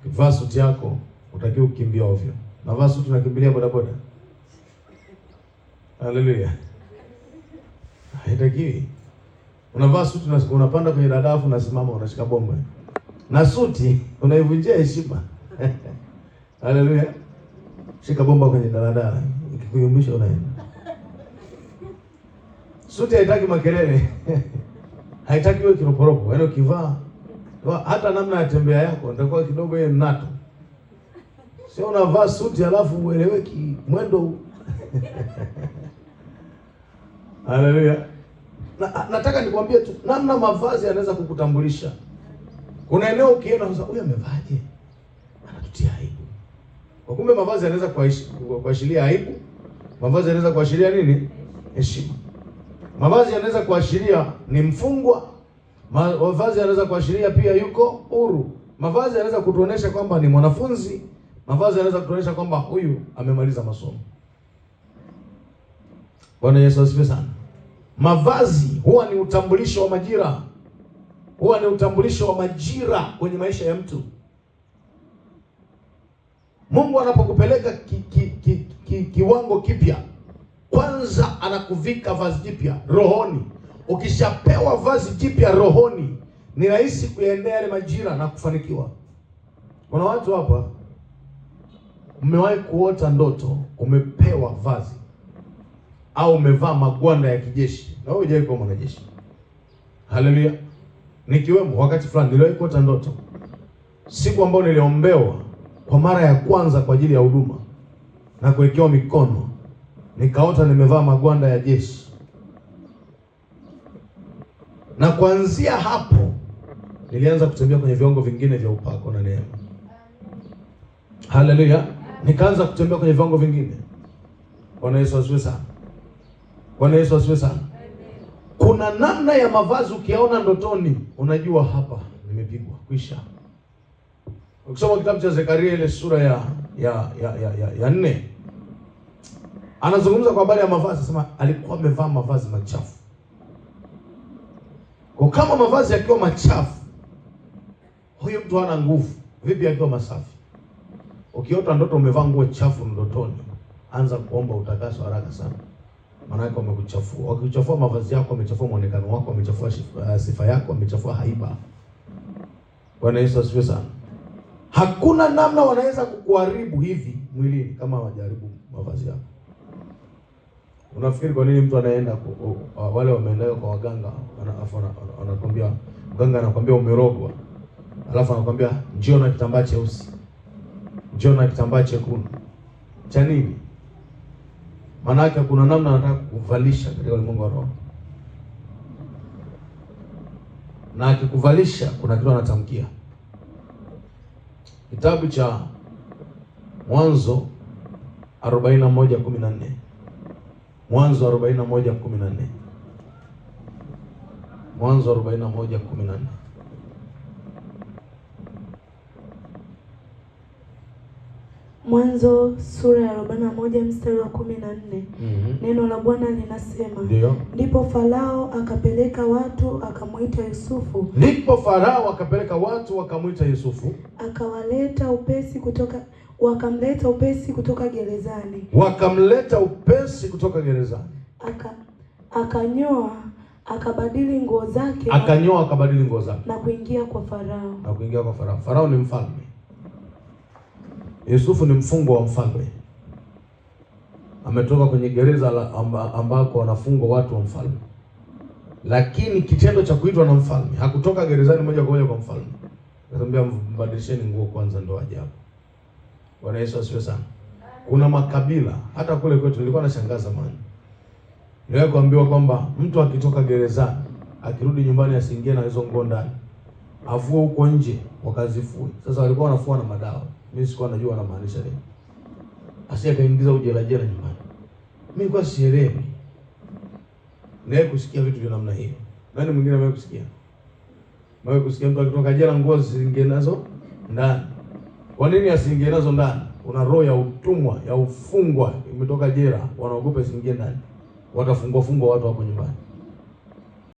Ukivaa suti yako utakiwa kukimbia ovyo. Navaa suti nakimbilia bodaboda. Haleluya. Haitakiwi. Unavaa suti na unapanda kwenye dadafu na simama unashika bomba. Na suti unaivunjia heshima. Haleluya. Shika bomba kwenye daladala, ikikuyumbisha unaenda. Suti haitaki makelele. Haitaki wewe kiroporopo. Yaani ukivaa hata namna ya tembea yako nitakuwa kidogo yeye mnato. Sio unavaa suti alafu ueleweki mwendo. Haleluya. Nataka nikwambie tu namna mavazi yanaweza kukutambulisha. Kuna eneo ukienda sasa huyu amevaje? Anatutia aibu. Kwa kumbe mavazi yanaweza kuashiria aibu. Mavazi yanaweza kuashiria nini? Heshima. Mavazi yanaweza kuashiria ni mfungwa. Mavazi yanaweza kuashiria pia yuko huru. Mavazi yanaweza kutuonesha kwamba ni mwanafunzi. Mavazi yanaweza kutuonesha kwamba huyu amemaliza masomo. Bwana Yesu asifiwe sana. Mavazi huwa ni utambulisho wa majira. Huwa ni utambulisho wa majira kwenye maisha ya mtu. Mungu anapokupeleka kiwango kipya, kwanza anakuvika vazi jipya rohoni. Ukishapewa vazi jipya rohoni, ni rahisi kuyaendea yale majira na kufanikiwa. Kuna watu hapa umewahi kuota ndoto umepewa vazi au umevaa magwanda ya kijeshi na wewe hujawahi kuwa mwanajeshi. Haleluya. Nikiwemo wakati fulani niliwahi kuota ndoto siku ambayo niliombewa kwa mara ya kwanza kwa ajili ya huduma na kuwekewa mikono, nikaota nimevaa magwanda ya jeshi. Na kuanzia hapo nilianza kutembea kwenye viwango vingine vya upako na neema. Haleluya. Nikaanza kutembea kwenye viwango vingine. Bwana Yesu asifiwe sana. Bwana Yesu asifiwe sana. Kuna namna ya mavazi ukiona ndotoni unajua hapa nimepigwa kwisha. Ukisoma kitabu cha Zekaria ile sura ya 4, anazungumza kwa habari ya mavazi, anasema alikuwa amevaa mavazi machafu. Kwa kama mavazi yakiwa machafu, huyo mtu hana nguvu. Vipi akiwa masafi? Ukiota ndoto umevaa nguo chafu ndotoni, anza kuomba utakaso haraka sana. Maana yake wamekuchafua. Wakichafua mavazi yako, wamechafua muonekano wako, wamechafua sifa yako, wamechafua haiba. Bwana Yesu asifiwe sana. Hakuna namna wanaweza kukuharibu hivi mwilini kama hawajaribu mavazi yako. Unafikiri kwa nini mtu anaenda wale wameenda kwa waganga, anakwambia mganga anakwambia umerogwa. Alafu anakwambia njoo na kitambaa cheusi. Njoo na kitambaa chekundu. Cha nini? Maana yake kuna namna anataka kukuvalisha katika ulimwengu wa roho. Na akikuvalisha kuna kitu anatamkia. Kitabu cha Mwanzo 41:14. Mwanzo 41:14. Mwanzo 41:14. Mwanzo sura ya 41 mstari wa 14. Neno la Bwana linasema, ndipo Farao akapeleka watu akamuita Yusufu. Ndipo Farao akapeleka watu wakamwita Yusufu. Wakamleta upesi kutoka gerezani. Wakamleta upesi kutoka gerezani. Akanyoa akabadili nguo zake. Akanyoa akabadili nguo zake. Na kuingia kwa Farao. Na kuingia kwa Farao. Farao ni mfalme. Yusufu ni mfungwa wa mfalme. Ametoka kwenye gereza ambako wanafungwa watu wa mfalme. Lakini kitendo cha kuitwa na mfalme, hakutoka gerezani moja kwa moja kwa mfalme. Anamwambia mbadilisheni nguo kwanza ndo ajabu. Bwana Yesu asifiwe sana. Kuna makabila, hata kule kwetu nilikuwa nashangaa zamani. Niliwahi kuambiwa kwamba mtu akitoka gerezani, akirudi nyumbani asiingie na hizo nguo ndani. Afue huko nje wakazifue. Sasa walikuwa wanafua na madawa. Mimi sikuwa najua anamaanisha nini. Asiye kaingiza ujelajela nyumbani. Mimi nilikuwa sielewi. Naye kusikia vitu vya namna hiyo. Nani mwingine amewahi kusikia? Amewahi kusikia mtu akitoka jela nguo zisiingie nazo ndani. Kwa nini asiingie nazo ndani? Una roho ya utumwa, ya ufungwa, imetoka jela, wanaogopa isiingie ndani. Watafungwa watu hapo nyumbani.